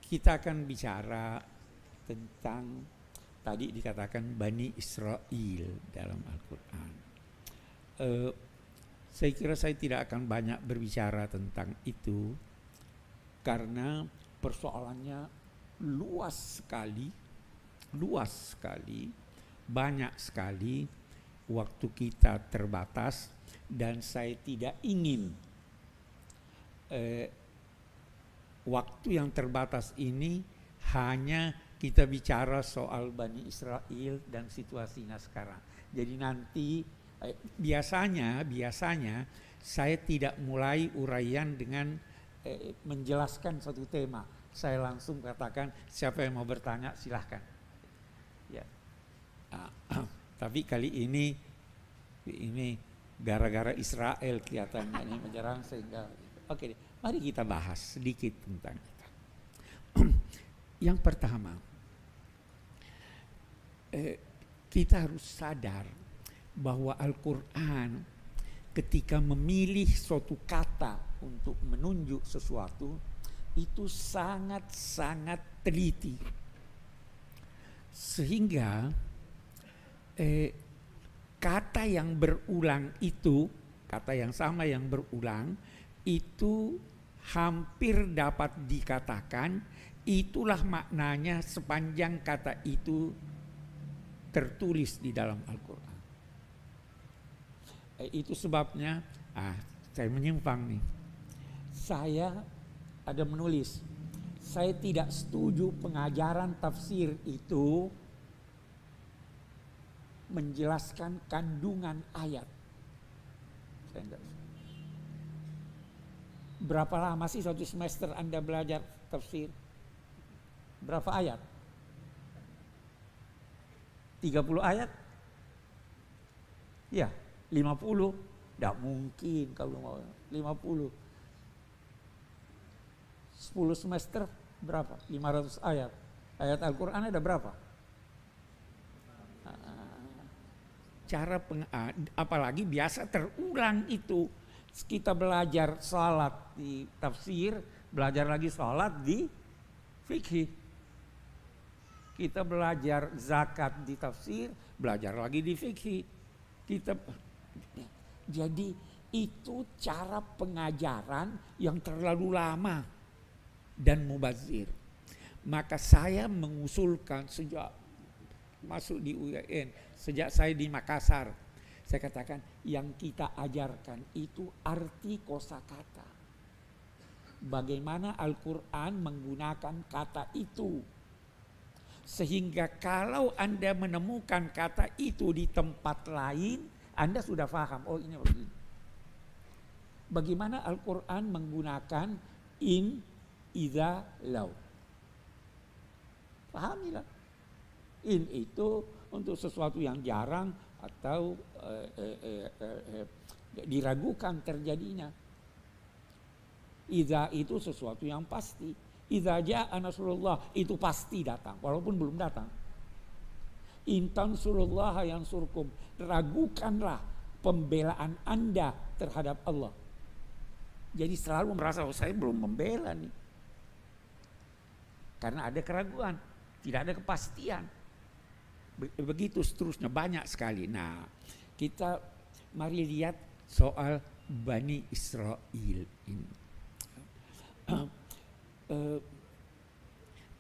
kita akan bicara tentang tadi dikatakan Bani Israel dalam Al-Quran. Saya kira saya tidak akan banyak berbicara tentang itu karena persoalannya luas sekali, banyak sekali, waktu kita terbatas dan saya tidak ingin waktu yang terbatas ini hanya kita bicara soal Bani Israel dan situasinya sekarang. Jadi nanti biasanya saya tidak mulai uraian dengan menjelaskan satu tema. Saya langsung katakan siapa yang mau bertanya silahkan. Ya. Tapi kali ini gara-gara Israel kelihatannya ini menyerang sehingga oke, mari kita bahas sedikit tentang itu. Yang pertama, kita harus sadar bahwa Al-Quran ketika memilih suatu kata untuk menunjuk sesuatu itu sangat-sangat teliti, sehingga kata yang berulang itu, kata yang sama yang berulang itu hampir dapat dikatakan itulah maknanya sepanjang kata itu tertulis di dalam Al-Quran. Itu sebabnya, saya menyimpang nih. Saya ada menulis, saya tidak setuju pengajaran tafsir itu menjelaskan kandungan ayat. Saya enggak. Berapa lama sih satu semester Anda belajar tafsir? Berapa ayat? 30 ayat? Ya, 50. Tidak mungkin kalau mau 50. 10 semester berapa? 500 ayat. Ayat Al-Quran ada berapa? Apalagi biasa terulang itu. Kita belajar salat di tafsir, belajar lagi salat di fikih. Kita belajar zakat di tafsir, belajar lagi di fikih. Jadi itu cara pengajaran yang terlalu lama dan mubazir. Maka saya mengusulkan sejak masuk di UIN, sejak saya di Makassar, saya katakan yang kita ajarkan itu arti kosakata. Bagaimana Al-Quran menggunakan kata itu. Sehingga kalau Anda menemukan kata itu di tempat lain, Anda sudah paham, oh ini begini. Bagaimana Al-Quran menggunakan in, idza, law. Pahamilah. In itu untuk sesuatu yang jarang atau diragukan terjadinya. Idza itu sesuatu yang pasti. Idza jaa nasrullah itu pasti datang walaupun belum datang. In tansurullaha yansurkum, ragukanlah pembelaan Anda terhadap Allah. Jadi selalu merasa saya belum membela nih. Karena ada keraguan, tidak ada kepastian. Begitu seterusnya banyak sekali. Nah, kita mari lihat soal Bani Israel ini.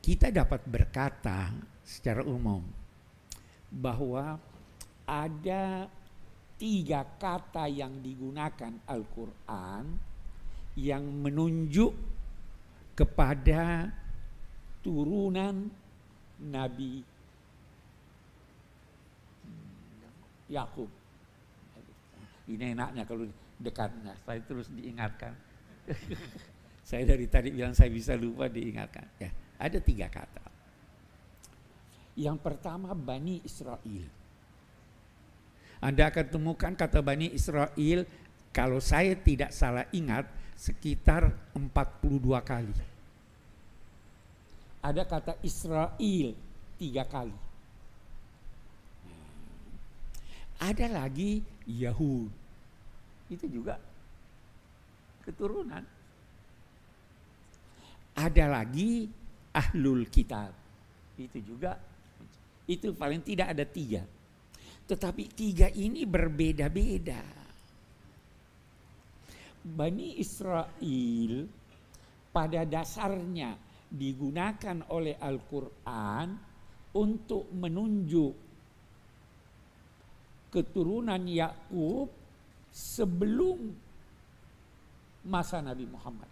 Kita dapat berkata secara umum bahwa ada 3 kata yang digunakan Al-Quran yang menunjuk kepada turunan Nabi Yakub. Ini enaknya kalau dekatnya, saya terus diingatkan. Saya dari tadi bilang saya bisa lupa, diingatkan. Ya, ada 3 kata. Yang pertama Bani Israel. Anda akan temukan kata Bani Israel, kalau saya tidak salah ingat, sekitar 42 kali. Ada kata Israel 3 kali. Ada lagi Yahud. Itu juga keturunan. Ada lagi ahlul kitab. Itu juga, itu paling tidak ada 3. Tetapi 3 ini berbeda-beda. Bani Israel pada dasarnya digunakan oleh Al-Quran untuk menunjuk keturunan Yakub sebelum masa Nabi Muhammad.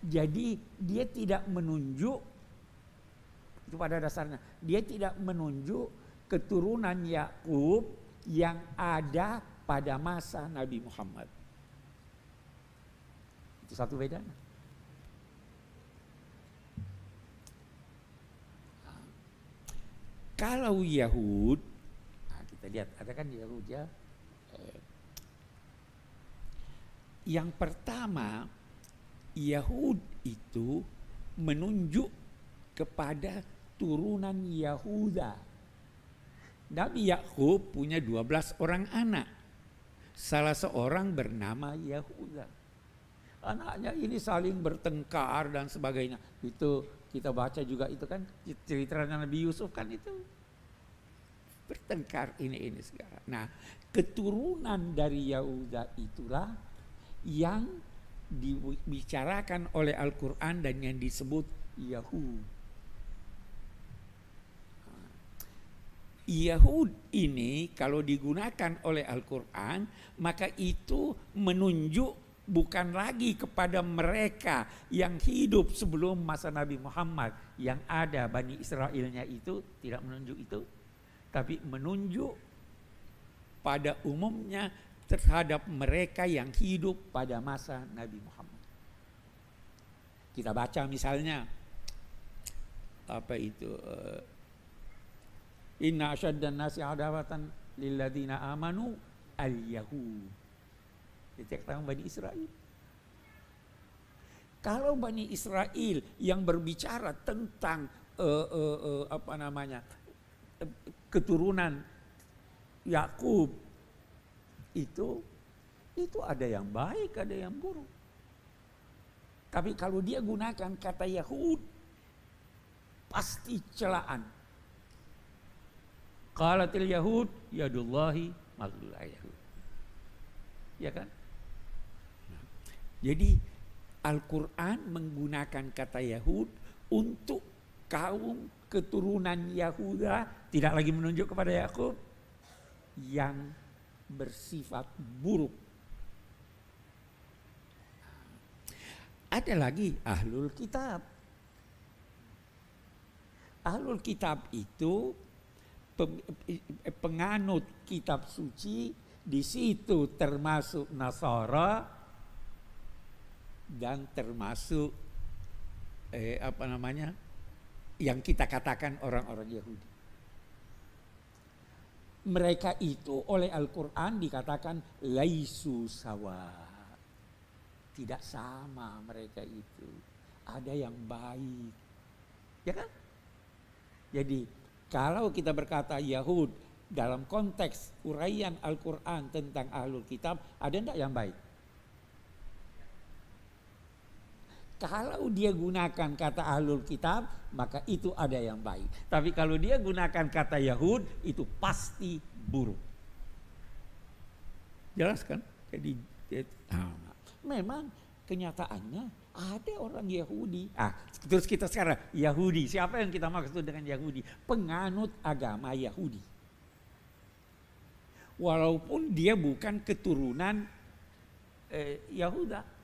Jadi dia tidak menunjuk, itu pada dasarnya dia tidak menunjuk keturunan Yakub yang ada pada masa Nabi Muhammad. Itu satu bedanya. Kalau Yahud, nah kita lihat ada kan Yahud ya. Yang pertama, Yahud itu menunjuk kepada turunan Yahuda. Nabi Yakub punya 12 orang anak. Salah seorang bernama Yahuda. Anaknya ini saling bertengkar dan sebagainya. Itu kita baca juga itu kan ceritanya Nabi Yusuf kan itu bertengkar ini segala. Nah, keturunan dari Yahuda itulah yang dibicarakan oleh Al-Quran dan yang disebut Yahud. Yahud ini kalau digunakan oleh Al-Quran maka itu menunjuk bukan lagi kepada mereka yang hidup sebelum masa Nabi Muhammad yang ada Bani Israelnya itu, tidak menunjuk itu, tapi menunjuk pada umumnya terhadap mereka yang hidup pada masa Nabi Muhammad. Kita baca misalnya apa itu, inna asyaddan nasi adawatan lilladzina amanu al-yahud. Dikatakan Bani Israel. Kalau Bani Israel yang berbicara tentang keturunan Yakub itu ada yang baik, ada yang buruk. Tapi kalau dia gunakan kata Yahud, pasti celaan. Qalatil Yahud yadullahi maghlullah Yahud. Ya kan? Jadi Al-Quran menggunakan kata Yahud untuk kaum keturunan Yahuda, tidak lagi menunjuk kepada Yakub, yang bersifat buruk. Ada lagi ahlul kitab. Ahlul kitab itu penganut kitab suci, di situ termasuk Nasara dan termasuk yang kita katakan orang-orang Yahudi. Mereka itu oleh Al-Quran dikatakan laisu sawa, tidak sama mereka itu. Ada yang baik, ya kan? Jadi kalau kita berkata Yahud dalam konteks uraian Al-Quran tentang ahlul kitab, ada enggak yang baik? Kalau dia gunakan kata ahlul kitab, maka itu ada yang baik. Tapi kalau dia gunakan kata Yahud, itu pasti buruk. Jelas kan? Jadi memang kenyataannya ada orang Yahudi. Terus kita sekarang Yahudi, siapa yang kita maksud dengan Yahudi? Penganut agama Yahudi. Walaupun dia bukan keturunan Yahuda,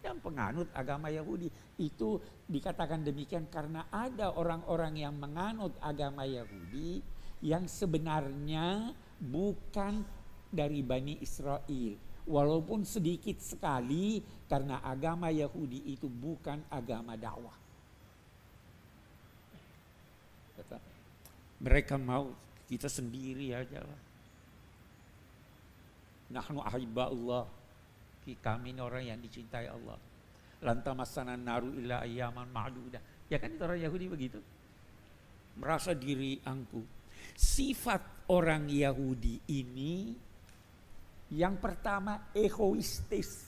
yang penganut agama Yahudi. Itu dikatakan demikian karena ada orang-orang yang menganut agama Yahudi yang sebenarnya bukan dari Bani Israel, walaupun sedikit sekali, karena agama Yahudi itu bukan agama dakwah. Mereka mau kita sendiri aja lah. Nahnu ahibba'ullah, kami ini orang yang dicintai Allah. Lantamassana naru illa ayyaman ma'dudah. Ya kan itu orang Yahudi begitu. Merasa diri angkuh. Sifat orang Yahudi ini yang pertama egoistis,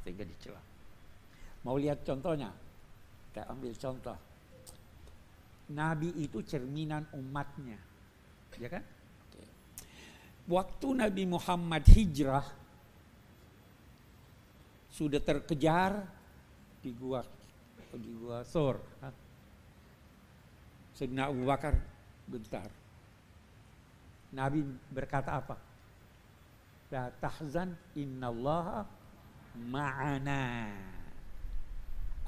sehingga dicela. Mau lihat contohnya? Kita ambil contoh. Nabi itu cerminan umatnya, ya kan? Waktu Nabi Muhammad hijrah, sudah terkejar di gua Thor. Sayyidina Abu Bakar bentar. Nabi berkata apa? La tahzan innallaha ma'ana.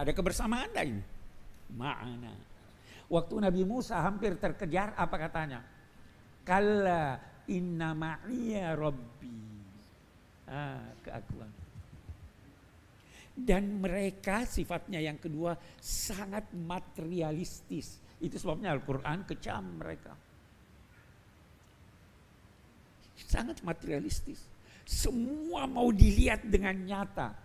Ada kebersamaan enggak ini? Ma'ana. Waktu Nabi Musa hampir terkejar, apa katanya? Kalla inna ma'iya rabbi. Keakuan. Dan mereka sifatnya yang kedua sangat materialistis. Itu sebabnya Al-Quran kecam mereka. Sangat materialistis. Semua mau dilihat dengan nyata.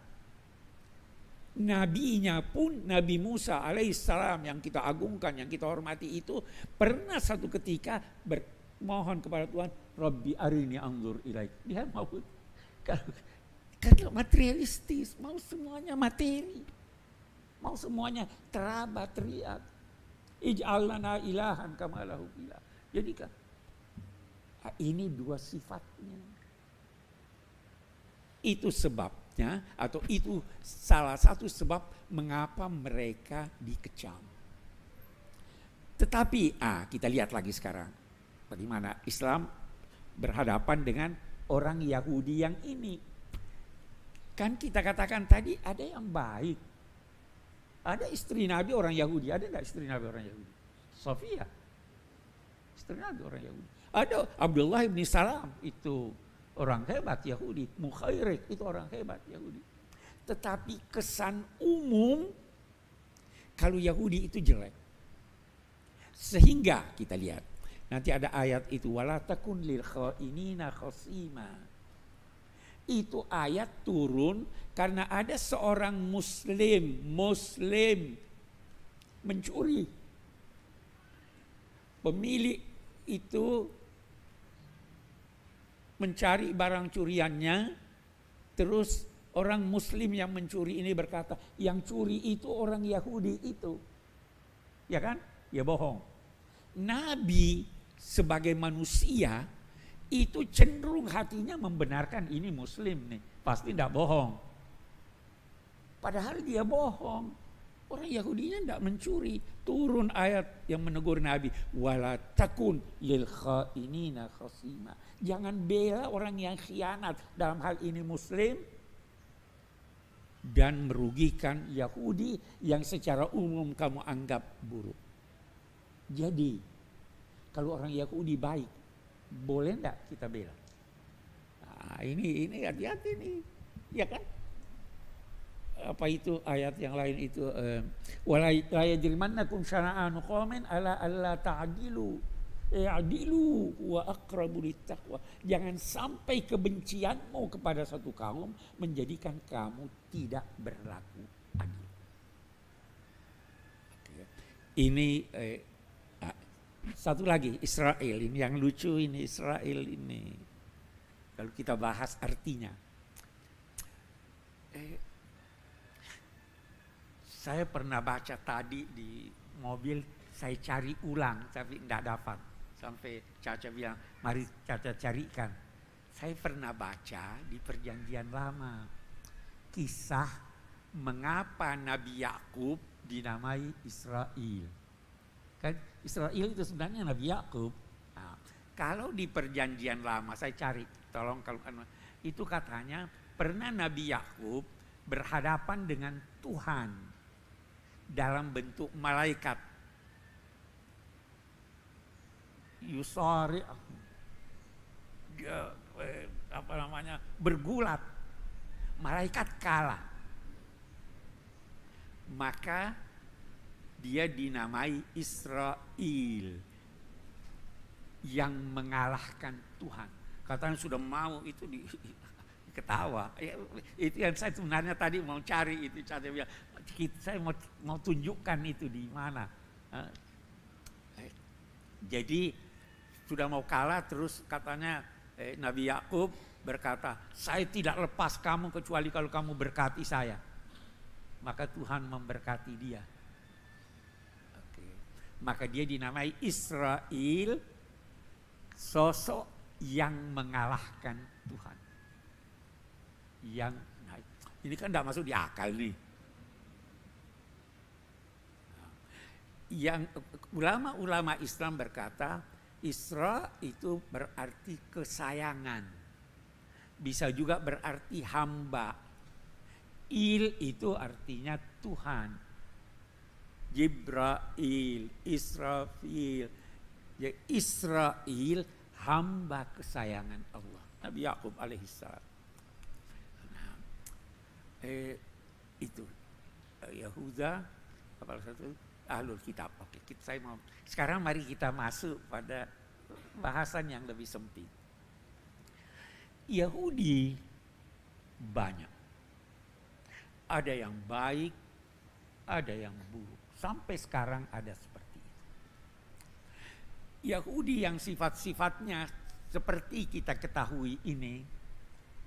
Nabinya pun Nabi Musa alaihissalam yang kita agungkan, yang kita hormati itu pernah satu ketika bermohon kepada Tuhan, Rabbi arini anzur ilaik. Dia mau karena materialistis, mau semuanya materi, mau semuanya teraba teriak. Ij'al lana ilahan kama lahu ilah. Jadi kan ini dua sifatnya. Itu sebabnya, atau itu salah satu sebab mengapa mereka dikecam. Tetapi kita lihat lagi sekarang bagaimana Islam berhadapan dengan orang Yahudi yang ini. Kan kita katakan tadi ada yang baik. Ada istri Nabi orang Yahudi, ada enggak istri Nabi orang Yahudi? Sofia. Istri Nabi orang Yahudi. Ada Abdullah bin Salam, itu orang hebat Yahudi. Mukhairik itu orang hebat Yahudi. Tetapi kesan umum kalau Yahudi itu jelek. Sehingga kita lihat nanti ada ayat itu, wala takun lil khainina khasima. Itu ayat turun karena ada seorang muslim mencuri. Pemilik itu mencari barang curiannya, terus orang muslim yang mencuri ini berkata, yang curi itu orang Yahudi itu. Ya kan? Ya bohong. Nabi sebagai manusia itu cenderung hatinya membenarkan ini muslim nih, pasti tidak bohong. Padahal dia bohong. Orang Yahudinya tidak mencuri. Turun ayat yang menegur Nabi, wala takun lil khainina khasima. Jangan bela orang yang khianat, dalam hal ini muslim, dan merugikan Yahudi yang secara umum kamu anggap buruk. Jadi kalau orang Yahudi baik, boleh enggak kita bela? Nah, ini hati-hati nih, ya kan? Apa itu ayat yang lain itu? Wala yajrimannakum syana'anu qaumin ala alla ta'dilu. I'dilu wa aqrabu littaqwa. Jangan sampai kebencianmu kepada satu kaum menjadikan kamu tidak berlaku adil. Ini satu lagi Israel, ini yang lucu ini Israel ini. Kalau kita bahas artinya. Saya pernah baca tadi di mobil, saya cari ulang tapi tidak dapat. Sampai Caca bilang, mari Caca carikan. Saya pernah baca di Perjanjian Lama kisah mengapa Nabi Yakub dinamai Israel. Kan Israel itu sebenarnya Nabi Yakub. Nah, kalau di Perjanjian Lama saya cari, tolong kalau itu katanya pernah Nabi Yakub berhadapan dengan Tuhan dalam bentuk malaikat. Yusari, dia bergulat, malaikat kalah, maka dia dinamai Israel, yang mengalahkan Tuhan. Katanya sudah mau itu ketawa. Itu yang saya sebenarnya tadi mau cari itu, saya mau tunjukkan itu di mana. Jadi sudah mau kalah, terus katanya Nabi Yakub berkata, saya tidak lepas kamu kecuali kalau kamu berkati saya. maka Tuhan memberkati dia. Oke. Maka dia dinamai Israel, sosok yang mengalahkan Tuhan. Ini kan tidak masuk di akal nih. Yang ulama-ulama Islam berkata, Isra itu berarti kesayangan. Bisa juga berarti hamba. Il itu artinya Tuhan. Jibrail, Israfil. Ya, Israel hamba kesayangan Allah. Nabi Yakub alaihissalam. Nah, itu Yahuda apa satu Ahlul Kitab. Oke, saya mau. Sekarang mari kita masuk pada bahasan yang lebih sempit. Yahudi banyak. Ada yang baik, ada yang buruk. Sampai sekarang ada seperti itu. Yahudi yang sifat-sifatnya seperti kita ketahui ini,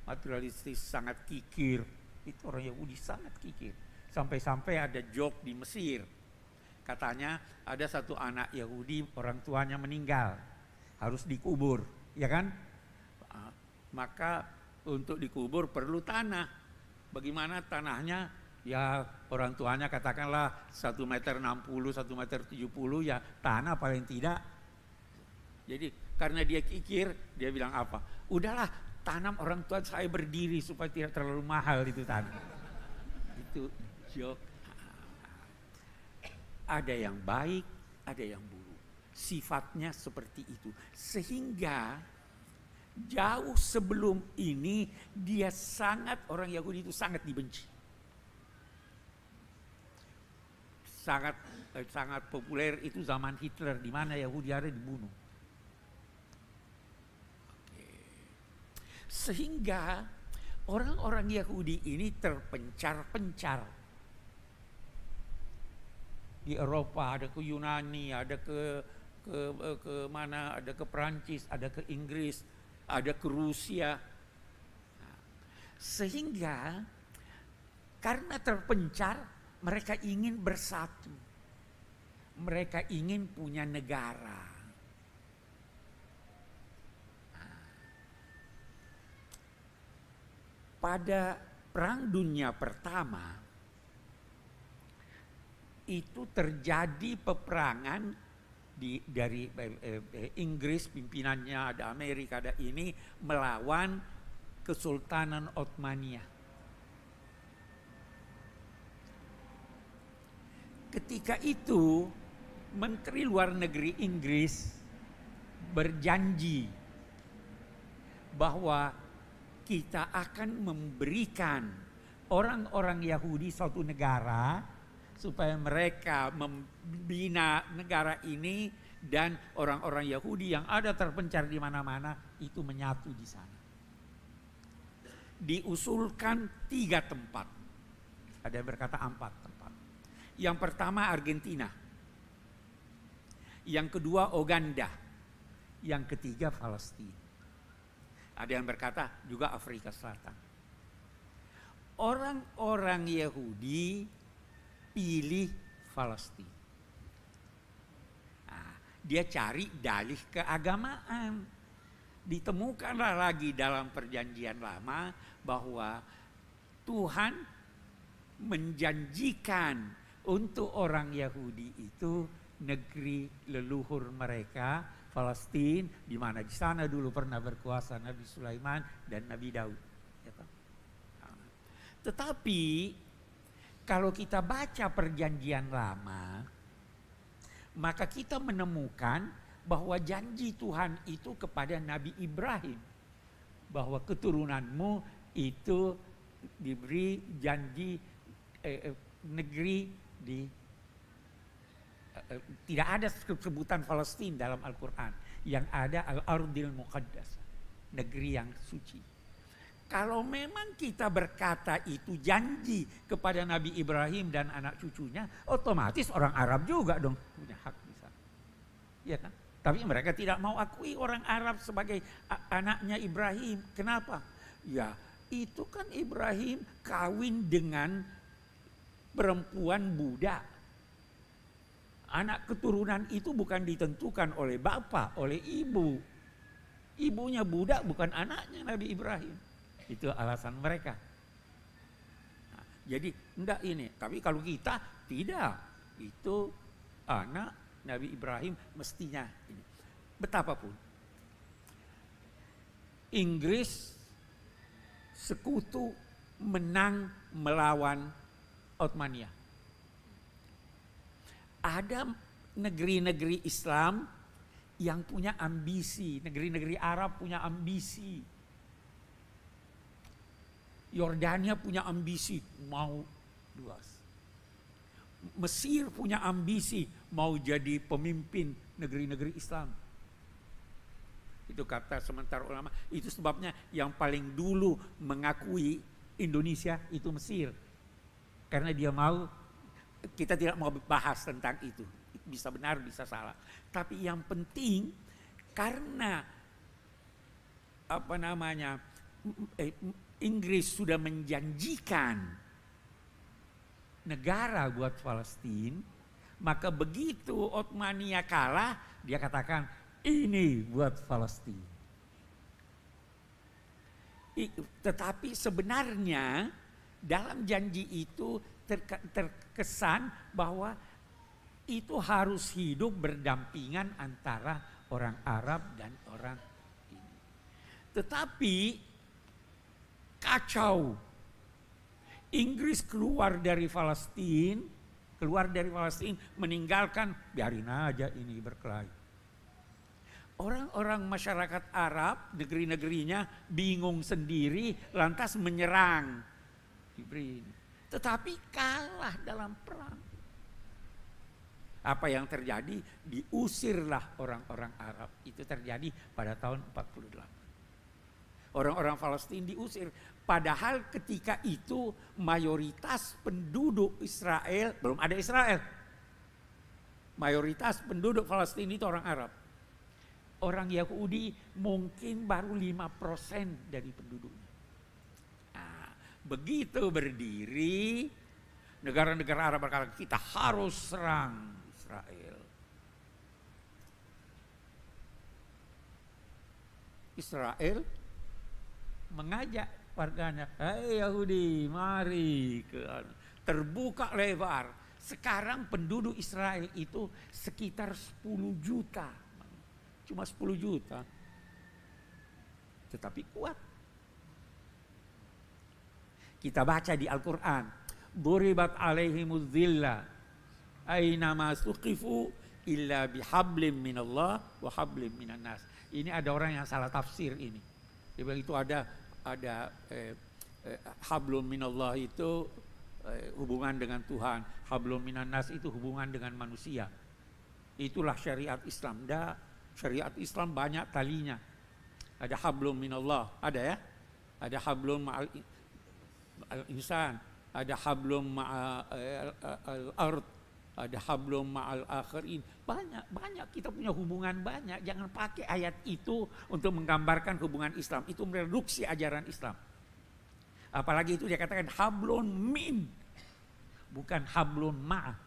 materialistis, sangat kikir. Itu orang Yahudi sangat kikir. Sampai-sampai ada joke di Mesir. Katanya ada satu anak Yahudi, orang tuanya meninggal, harus dikubur, ya kan? Maka untuk dikubur perlu tanah. Bagaimana tanahnya? Ya orang tuanya katakanlah 1,60 meter, 1,70 meter, ya tanah paling tidak. Jadi karena dia kikir, dia bilang apa? Udahlah, tanam orang tua saya berdiri supaya tidak terlalu mahal itu tanah. Itu joke. Ada yang baik, ada yang buruk. Sifatnya seperti itu. Sehingga jauh sebelum ini orang Yahudi itu sangat dibenci. Sangat populer itu zaman Hitler, di mana Yahudi ada dibunuh. Sehingga orang-orang Yahudi ini terpencar-pencar. Di Eropa ada ke Yunani, ada ke mana, ada ke Perancis, ada ke Inggris, ada ke Rusia. Sehingga karena terpencar, mereka ingin bersatu. Mereka ingin punya negara. Pada Perang Dunia Pertama, itu terjadi peperangan dari Inggris, pimpinannya ada Amerika, ada ini, melawan Kesultanan Ottomania. Ketika itu Menteri Luar Negeri Inggris berjanji bahwa kita akan memberikan orang-orang Yahudi suatu negara supaya mereka membina negara ini dan orang-orang Yahudi yang ada terpencar di mana-mana itu menyatu di sana. Diusulkan 3 tempat. Ada yang berkata 4 tempat. Yang pertama Argentina. Yang kedua Uganda. Yang ketiga Palestina. Ada yang berkata juga Afrika Selatan. Orang-orang Yahudi pilih Palestina. Nah, dia cari dalih keagamaan. Ditemukanlah lagi dalam perjanjian lama bahwa Tuhan menjanjikan untuk orang Yahudi itu negeri leluhur mereka, Palestina, di mana di sana dulu pernah berkuasa Nabi Sulaiman dan Nabi Daud. Tetapi kalau kita baca perjanjian lama, maka kita menemukan bahwa janji Tuhan itu kepada Nabi Ibrahim, bahwa keturunanmu itu diberi janji negeri di tidak ada sebutan Palestina dalam Al-Quran, yang ada Al-Ardil Muqaddas, negeri yang suci. Kalau memang kita berkata itu janji kepada Nabi Ibrahim dan anak cucunya, otomatis orang Arab juga dong punya hak di sana. Ya kan? Tapi mereka tidak mau akui orang Arab sebagai anaknya Ibrahim. Kenapa? Ya, itu kan Ibrahim kawin dengan perempuan budak. Anak keturunan itu bukan ditentukan oleh bapak, oleh ibu. Ibunya budak bukan anaknya Nabi Ibrahim. Itu alasan mereka. Nah, jadi enggak ini. Tapi kalau kita tidak. Itu anak Nabi Ibrahim mestinya ini. Betapapun Inggris sekutu menang melawan Ottomania. Ada negeri-negeri Islam yang punya ambisi, negeri-negeri Arab punya ambisi. Yordania punya ambisi mau luas. Mesir punya ambisi mau jadi pemimpin negeri-negeri Islam. Itu kata sementara ulama, itu sebabnya yang paling dulu mengakui Indonesia itu Mesir. Karena dia mau, kita tidak mau bahas tentang itu. Bisa benar, bisa salah. Tapi yang penting karena Inggris sudah menjanjikan negara buat Palestina, maka begitu Ottomania kalah, dia katakan ini buat Palestina. Tetapi sebenarnya dalam janji itu terkesan bahwa itu harus hidup berdampingan antara orang Arab dan orang ini. Tetapi kacau. Inggris keluar dari Palestina, meninggalkan, biarin aja ini berkelahi. Orang-orang masyarakat Arab, negeri-negerinya bingung sendiri, lantas menyerang Ibrahim. Tetapi kalah dalam perang. Apa yang terjadi? Diusirlah orang-orang Arab. Itu terjadi pada tahun 48. Orang-orang Palestina diusir. Padahal ketika itu mayoritas penduduk Israel, belum ada Israel. Mayoritas penduduk Palestina itu orang Arab. Orang Yahudi mungkin baru 5% dari penduduknya. Nah, begitu berdiri, negara-negara Arab berkata, kita harus serang Israel. Israel mengajak warganya, hei Yahudi, mari ke terbuka lebar. Sekarang penduduk Israel itu sekitar 10 juta. Cuma 10 juta. Tetapi kuat. Kita baca di Al-Quran, duribat alaihimuz zillah aina ma suqifu illa bihablim minallah wa hablim minan nas. Ini ada orang yang salah tafsir ini. Dia bilang itu ada hablum minallah itu hubungan dengan Tuhan, hablum minan nas itu hubungan dengan manusia. Itulah syariat Islam. Syariat Islam banyak talinya. Ada hablum minallah, ada ya? Ada hablum ma'al insan, ada hablum ma'al ard, ada hablum ma'al akhirin. Banyak kita punya hubungan banyak. Jangan pakai ayat itu untuk menggambarkan hubungan Islam. Itu mereduksi ajaran Islam. Apalagi itu dia katakan hablun min, bukan hablun ma'.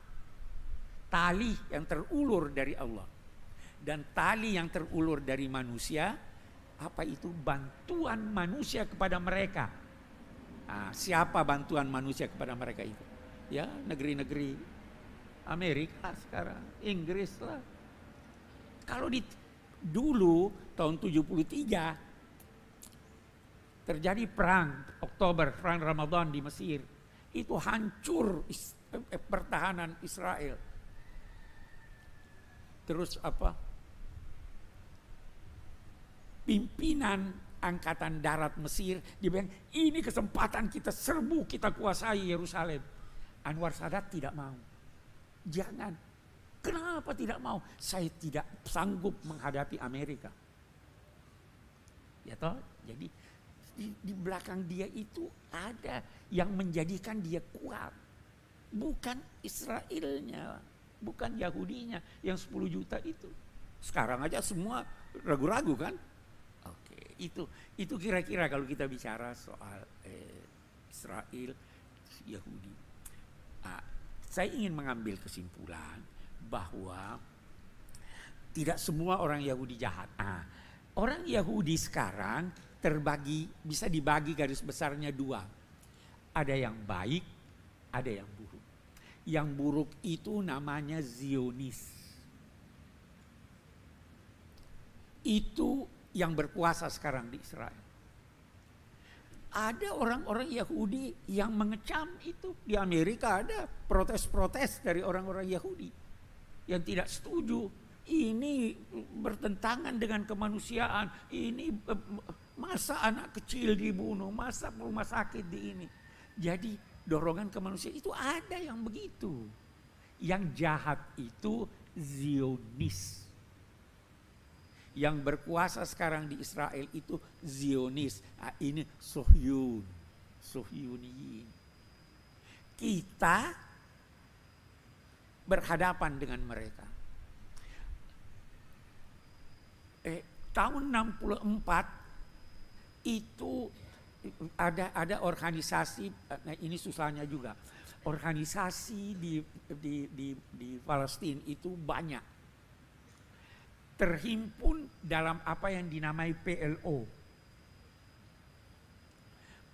Tali yang terulur dari Allah. Dan tali yang terulur dari manusia, apa itu? Bantuan manusia kepada mereka. Nah, siapa bantuan manusia kepada mereka itu? Ya, negeri-negeri Amerika sekarang, Inggris lah. Kalau dulu tahun 73 terjadi perang Oktober, perang Ramadan di Mesir. Itu hancur pertahanan Israel. Terus pimpinan angkatan darat Mesir dia bilang, ini kesempatan kita serbu, kita kuasai Yerusalem. Anwar Sadat tidak mau. Jangan. Kenapa tidak mau? Saya tidak sanggup menghadapi Amerika. Ya toh? Jadi di belakang dia itu ada yang menjadikan dia kuat. Bukan Israelnya, bukan Yahudinya yang 10 juta itu. Sekarang aja semua ragu-ragu kan? Oke, itu kira-kira kalau kita bicara soal Israel, Yahudi. Nah, saya ingin mengambil kesimpulan bahwa tidak semua orang Yahudi jahat. Nah, orang Yahudi sekarang bisa dibagi garis besarnya dua. Ada yang baik, ada yang buruk. Yang buruk itu namanya Zionis. Itu yang berkuasa sekarang di Israel. Ada orang-orang Yahudi yang mengecam itu. Di Amerika ada protes-protes dari orang-orang Yahudi yang tidak setuju. Ini bertentangan dengan kemanusiaan. Ini masa anak kecil dibunuh, masa rumah sakit di ini. Jadi dorongan kemanusiaan itu ada yang begitu. Yang jahat itu Zionis. Yang berkuasa sekarang di Israel itu Zionis. Nah, ini Sohyuniyin. Kita berhadapan dengan mereka. Tahun 64 itu ada organisasi, nah ini susahnya juga. Organisasi di Palestina itu banyak. Terhimpun dalam apa yang dinamai PLO.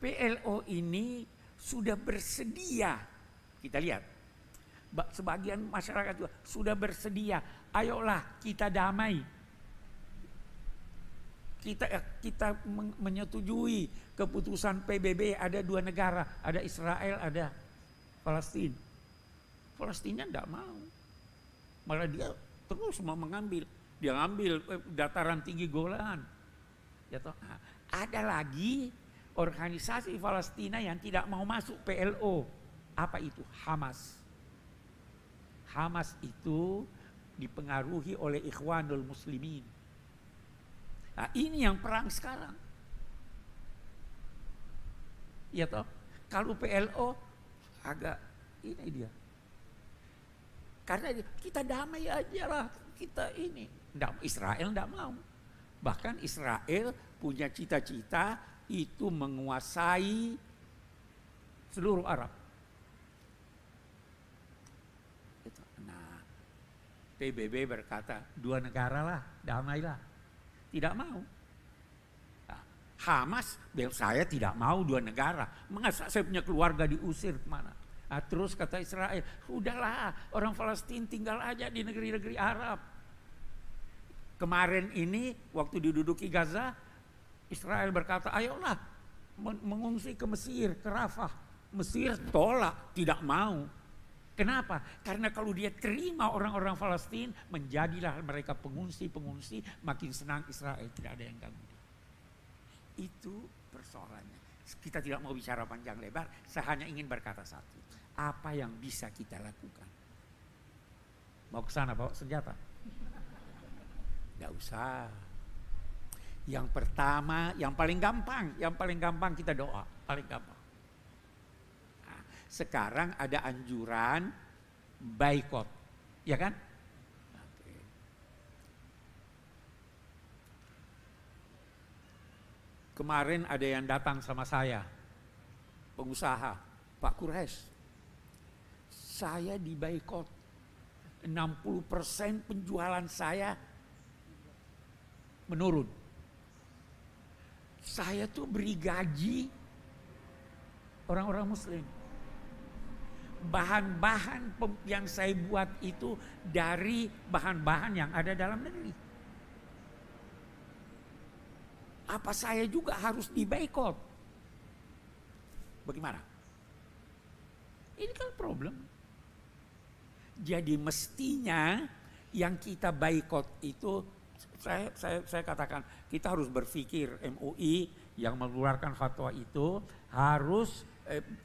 PLO ini sudah bersedia, kita lihat, sebagian masyarakat juga sudah bersedia, ayolah kita damai. Kita menyetujui keputusan PBB, ada dua negara, ada Israel, ada Palestina. Palestina tidak mau, malah dia terus mau mengambil. Dia ngambil dataran tinggi Golan. Ya toh? Nah, ada lagi organisasi Palestina yang tidak mau masuk PLO. Apa itu? Hamas. Hamas itu dipengaruhi oleh Ikhwanul Muslimin. Nah, ini yang perang sekarang. Ya toh? Kalau PLO agak ini dia. Karena kita damai aja lah, kita ini. Israel tidak mau. Bahkan Israel punya cita-cita itu menguasai seluruh Arab. Nah, PBB berkata dua negara lah, damailah. Tidak mau. Nah, Hamas bilang saya tidak mau dua negara. Masa saya punya keluarga diusir kemana? Nah, terus kata Israel, udahlah orang Palestina tinggal aja di negeri-negeri Arab. Kemarin ini waktu diduduki Gaza, Israel berkata, ayolah mengungsi ke Mesir, ke Rafah. Mesir tolak, tidak mau. Kenapa? Karena kalau dia terima orang-orang Palestina, menjadilah mereka pengungsi-pengungsi, makin senang Israel, tidak ada yang ganggu. Itu persoalannya. Kita tidak mau bicara panjang lebar, saya hanya ingin berkata satu. Apa yang bisa kita lakukan? Mau ke sana bawa senjata? Tidak usah. Yang pertama, yang paling gampang kita doa, paling gampang. Sekarang ada anjuran boikot, ya kan? Oke. Kemarin ada yang datang sama saya, pengusaha, Pak Kures. Saya diboikot, 60% penjualan saya menurun. Saya tuh beri gaji orang-orang Muslim. Bahan-bahan yang saya buat itu dari bahan-bahan yang ada dalam negeri. Apa saya juga harus diboikot? Bagaimana? Ini kan problem. Jadi mestinya yang kita boikot itu, saya katakan kita harus berpikir, MUI yang mengeluarkan fatwa itu harus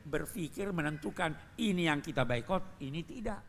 berpikir menentukan ini yang kita boikot, ini tidak.